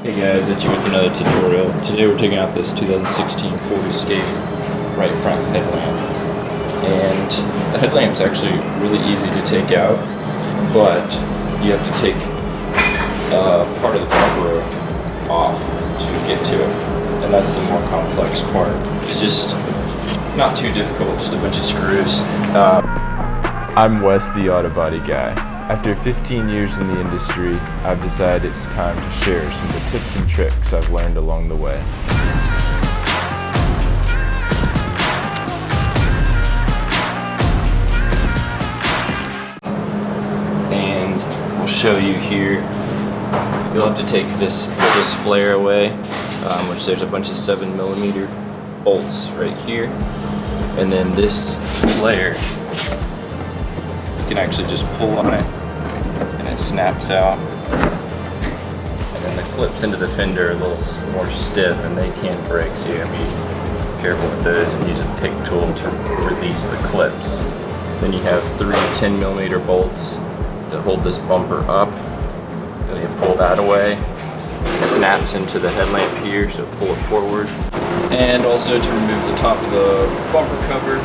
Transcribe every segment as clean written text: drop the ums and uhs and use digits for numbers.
Hey guys, it's you with another tutorial. Today we're taking out this 2016 Ford Escape right front headlamp. And the headlamp's actually really easy to take out, but you have to take part of the bumper off to get to it. And that's the more complex part. It's just not too difficult, just a bunch of screws. I'm Wes, the auto body guy. After 15 years in the industry, I've decided it's time to share some of the tips and tricks I've learned along the way. And we'll show you here. You'll have to take this flare away, which there's a bunch of 7mm bolts right here. And then this flare, you can actually just pull on it and it snaps out. And then the clips into the fender are a little more stiff and they can break, so you gotta be careful with those and use a pick tool to release the clips. Then you have 3 10mm bolts that hold this bumper up. Then you pull that away. It snaps into the headlamp here, so pull it forward. And also to remove the top of the bumper cover,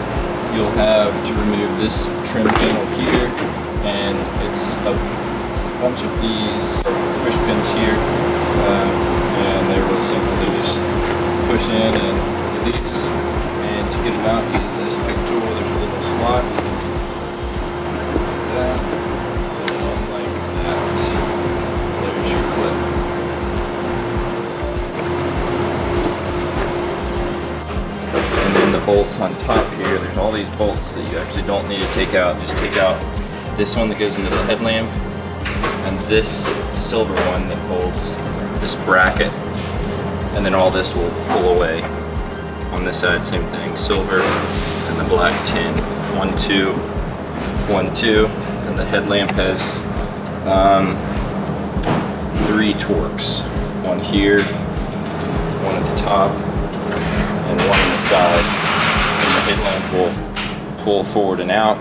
you'll have to remove this trim panel here, and it's a bunch of these push pins here, and they're real simple. They just push in and release, and to get them out, use this pick tool. There's a little slot, like that, and like that. There's your clip. The bolts on top here, there's all these bolts that you actually don't need to take out. Just take out this one that goes into the headlamp and this silver one that holds this bracket, and then all this will pull away. On this side, same thing, silver and the black tin. 1 2 1 2, and the headlamp has 3 torques. One here, one at the top, and one on the side. The headlamp will pull forward and out,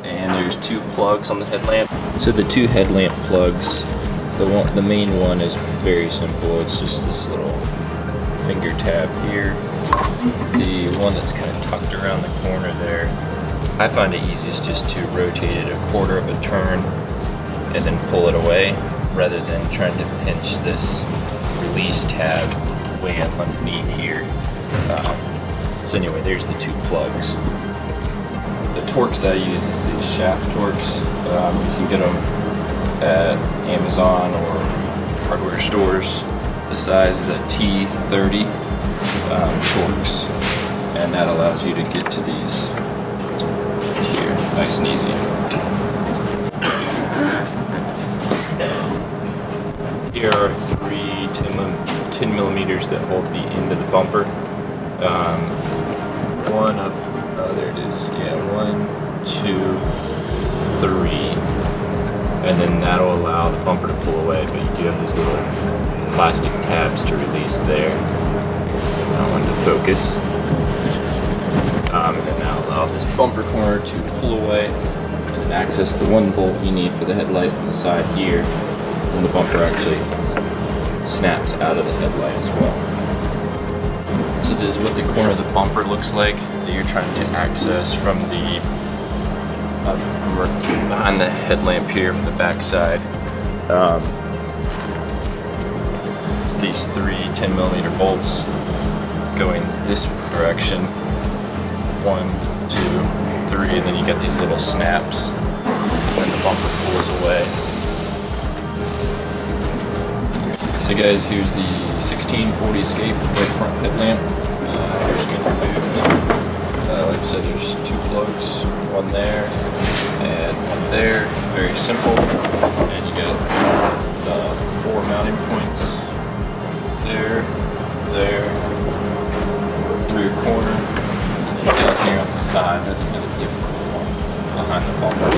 and there's 2 plugs on the headlamp. So the 2 headlamp plugs, the main one is very simple. It's just this little finger tab here. The one that's kind of tucked around the corner there, I find it easiest just to rotate it 1/4 of a turn and then pull it away, rather than trying to pinch this release tab way up underneath here. So anyway, there's the 2 plugs. The torques that I use is these shaft torques. You can get them at Amazon or hardware stores. The size is a T30 torques, and that allows you to get to these here, nice and easy. Here are 3 10mm that hold the end of the bumper. One up, there it is, yeah, 1 2 3, and then that'll allow the bumper to pull away, but you do have these little plastic tabs to release there. So I wanted to focus, and then that'll allow this bumper corner to pull away, and then access the 1 bolt you need for the headlight on the side here, and the bumper actually snaps out of the headlight as well. So this is what the corner of the bumper looks like that you're trying to access from the from behind the headlamp here, from the back side. It's these 3 10mm bolts going this direction. 1 2 3, and then you get these little snaps when the bumper pulls away. So guys, here's the 16 Ford Escape right front headlamp. Here's been removed. Like I said, there's 2 plugs, one there and one there. Very simple. And you got 4 mounting points. There, through your corner, and then down here on the side. That's kind of the difficult one behind the bumper.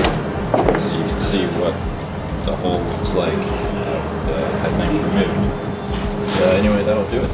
So you can see what the hole looks like. The headlamp removed. So anyway, that'll do it.